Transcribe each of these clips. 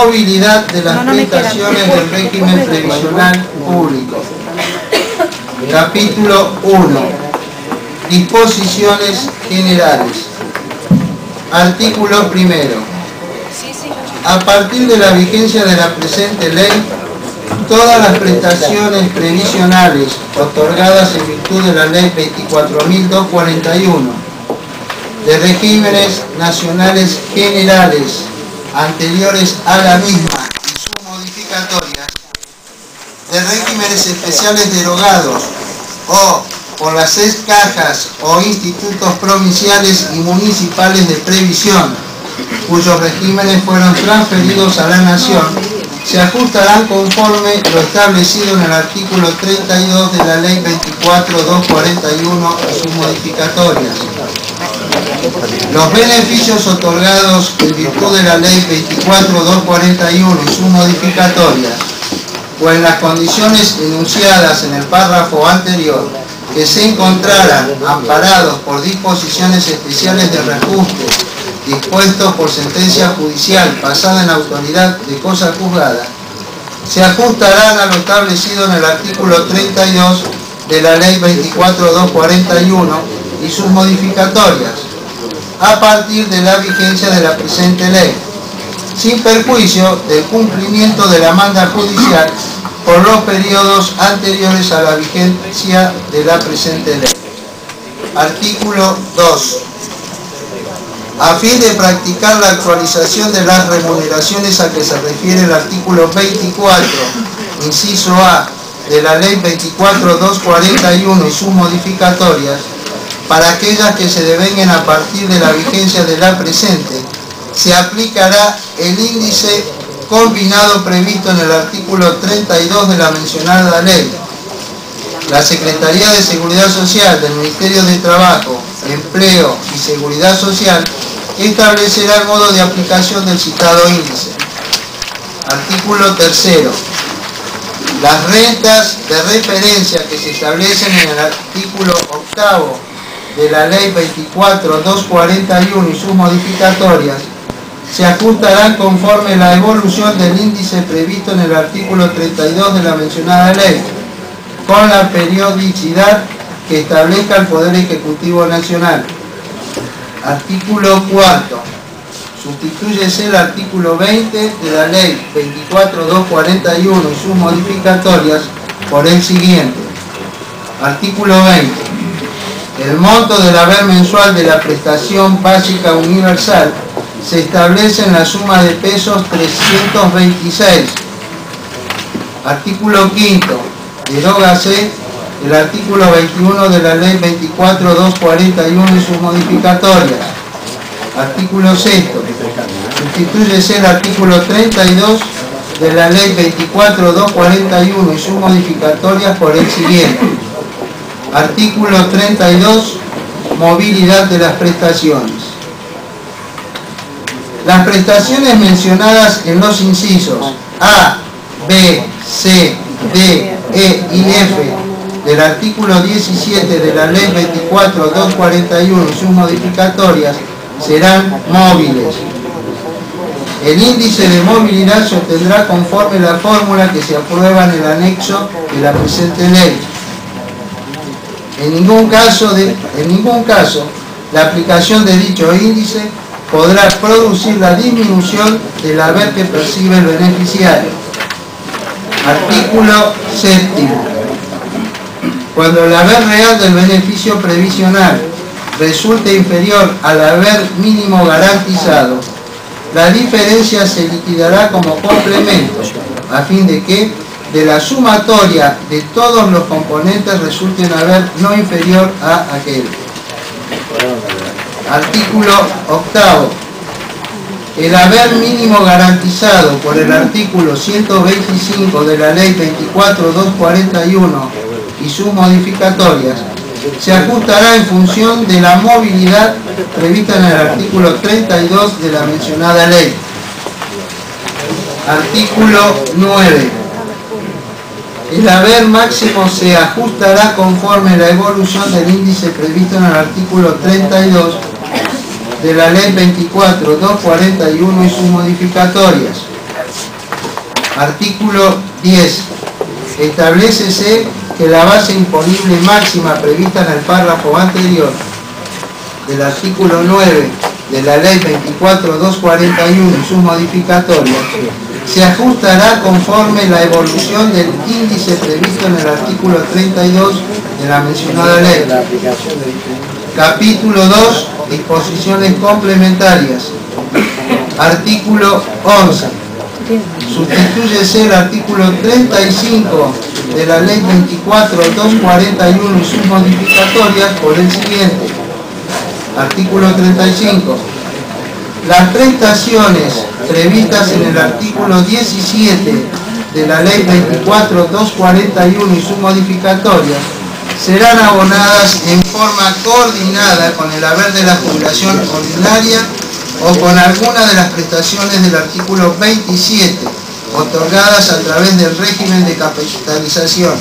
Movilidad de las prestaciones del régimen previsional público. Capítulo 1. Disposiciones generales. Artículo primero. A partir de la vigencia de la presente ley, todas las prestaciones previsionales otorgadas en virtud de la ley 24.241 de regímenes nacionales generales anteriores a la misma y sus modificatorias, de regímenes especiales derogados o por las 6 cajas o institutos provinciales y municipales de previsión, cuyos regímenes fueron transferidos a la Nación, se ajustarán conforme lo establecido en el artículo 32 de la Ley 24.241 y sus modificatorias. Los beneficios otorgados en virtud de la Ley 24.241 y sus modificatorias, o en las condiciones enunciadas en el párrafo anterior, que se encontraran amparados por disposiciones especiales de reajuste dispuestos por sentencia judicial pasada en la autoridad de cosa juzgada, se ajustarán a lo establecido en el artículo 32 de la Ley 24.241 y sus modificatorias, a partir de la vigencia de la presente ley, sin perjuicio del cumplimiento de la manda judicial por los periodos anteriores a la vigencia de la presente ley. Artículo 2. A fin de practicar la actualización de las remuneraciones a que se refiere el artículo 24, inciso A, de la Ley 24.241 y sus modificatorias, para aquellas que se devenguen a partir de la vigencia de la presente, se aplicará el índice combinado previsto en el artículo 32 de la mencionada ley. La Secretaría de Seguridad Social del Ministerio de Trabajo, Empleo y Seguridad Social establecerá el modo de aplicación del citado índice. Artículo 3. Las rentas de referencia que se establecen en el artículo 8 de la Ley 24.241 y sus modificatorias se ajustarán conforme la evolución del índice previsto en el artículo 32 de la mencionada ley, con la periodicidad que establezca el Poder Ejecutivo Nacional. Artículo 4. Sustituyese el artículo 20 de la Ley 24.241 y sus modificatorias por el siguiente. Artículo 20. El monto del haber mensual de la prestación básica universal se establece en la suma de pesos 326. Artículo 5. Derógase el artículo 21 de la Ley 24.241 y sus modificatorias. Artículo 6. Sustituyese el artículo 32 de la Ley 24.241 y sus modificatorias por el siguiente. Artículo 32. Movilidad de las prestaciones. Las prestaciones mencionadas en los incisos A, B, C, D, E y F del artículo 17 de la Ley 24.241 y sus modificatorias serán móviles. El índice de movilidad se obtendrá conforme la fórmula que se aprueba en el anexo de la presente ley. En ningún caso, la aplicación de dicho índice podrá producir la disminución del haber que percibe el beneficiario. Artículo 7. Cuando el haber real del beneficio previsional resulte inferior al haber mínimo garantizado, la diferencia se liquidará como complemento, a fin de que de la sumatoria de todos los componentes resulte un haber no inferior a aquel. Artículo 8. El haber mínimo garantizado por el artículo 125 de la Ley 24.241 y sus modificatorias se ajustará en función de la movilidad prevista en el artículo 32 de la mencionada ley. Artículo 9. El haber máximo se ajustará conforme la evolución del índice previsto en el artículo 32 de la Ley 24.241 y sus modificatorias. Artículo 10. Establécese que la base imponible máxima prevista en el párrafo anterior del artículo 9 de la Ley 24.241 y sus modificatorias se ajustará conforme la evolución del índice previsto en el artículo 32 de la mencionada ley. Capítulo 2. Disposiciones complementarias. Artículo 11. Sustitúyese el artículo 35 de la Ley 24.241 y sus modificatorias por el siguiente. Artículo 35. Las prestaciones previstas en el artículo 17 de la Ley 24.241 y sus modificatorias serán abonadas en forma coordinada con el haber de la jubilación ordinaria o con alguna de las prestaciones del artículo 27, otorgadas a través del régimen de capitalización.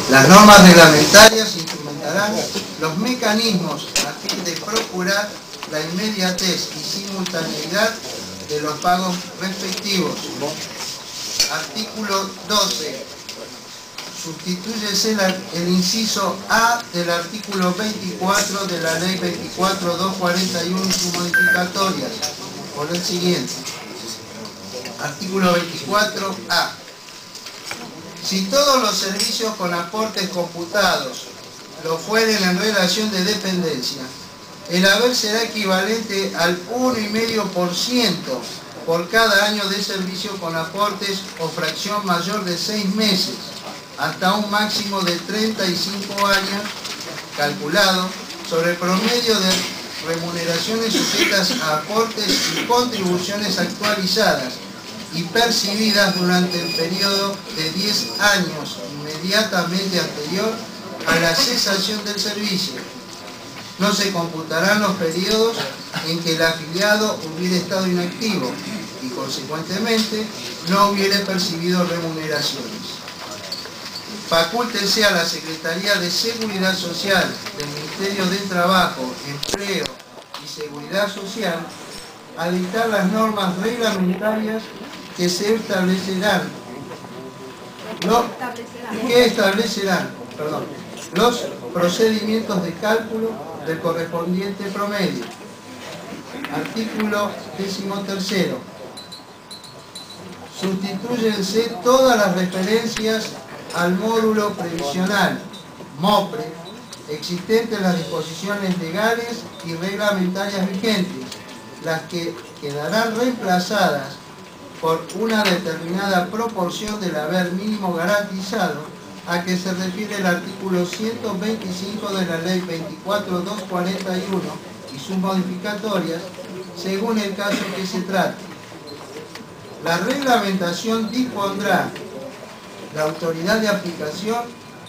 Las normas reglamentarias instrumentarán los mecanismos a fin de procurar la inmediatez y simultaneidad de los pagos respectivos. Artículo 12. Sustituyese el inciso A del artículo 24 de la Ley 24.241 y sus modificatorias por el siguiente. Artículo 24A. Si todos los servicios con aportes computados lo fueren en relación de dependencia, el haber será equivalente al 1,5% por cada año de servicio con aportes o fracción mayor de 6 meses, hasta un máximo de 35 años, calculado sobre el promedio de remuneraciones sujetas a aportes y contribuciones actualizadas y percibidas durante el periodo de 10 años inmediatamente anterior a la cesación del servicio. No se computarán los periodos en que el afiliado hubiera estado inactivo y, consecuentemente, no hubiera percibido remuneraciones. Facúltese a la Secretaría de Seguridad Social del Ministerio de Trabajo, Empleo y Seguridad Social a dictar las normas reglamentarias que se establecerán, los procedimientos de cálculo del correspondiente promedio. Artículo 13. Sustitúyense todas las referencias al módulo previsional, MOPRE, existente en las disposiciones legales y reglamentarias vigentes, las que quedarán reemplazadas por una determinada proporción del haber mínimo garantizado a que se refiere el artículo 125 de la Ley 24.241 y sus modificatorias, según el caso que se trate. La reglamentación dispondrá la autoridad de aplicación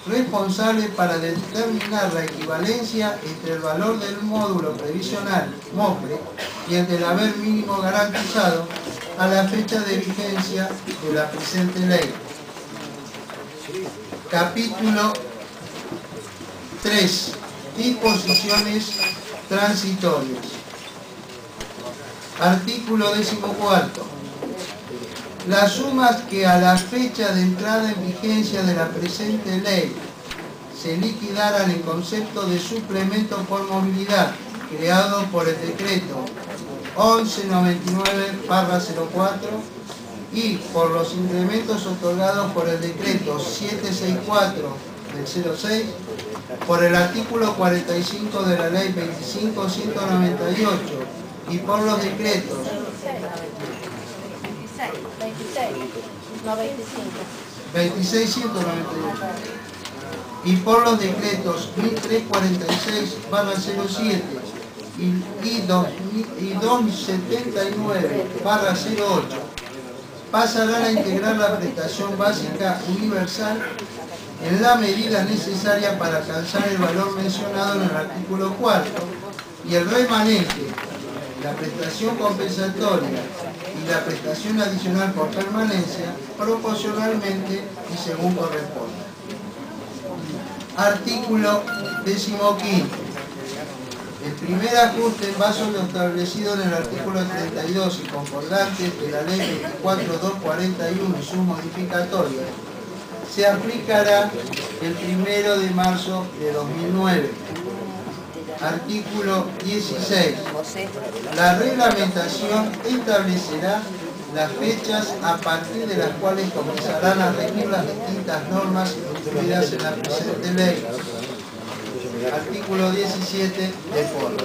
responsable para determinar la equivalencia entre el valor del módulo previsional, MOPRE, y el del haber mínimo garantizado a la fecha de vigencia de la presente ley. Capítulo 3. Disposiciones transitorias. Artículo 14. Las sumas que a la fecha de entrada en vigencia de la presente ley se liquidaran en concepto de suplemento por movilidad creado por el decreto 1199/04 y por los incrementos otorgados por el decreto 764 del 06, por el artículo 45 de la ley 25.198 y por los decretos 26.198 y por los decretos 1346/07 y 279/08 pasarán a integrar la prestación básica universal en la medida necesaria para alcanzar el valor mencionado en el artículo 4 y el remanente, la prestación compensatoria y la prestación adicional por permanencia proporcionalmente y según corresponda. Artículo 15. El primer ajuste en base a lo establecido en el artículo 32 y concordante de la ley 24.241 y sus modificatorias se aplicará el 1 de marzo de 2009. Artículo 16. La reglamentación establecerá las fechas a partir de las cuales comenzarán a regir las distintas normas incluidas en la presente ley. Artículo 17 de forma.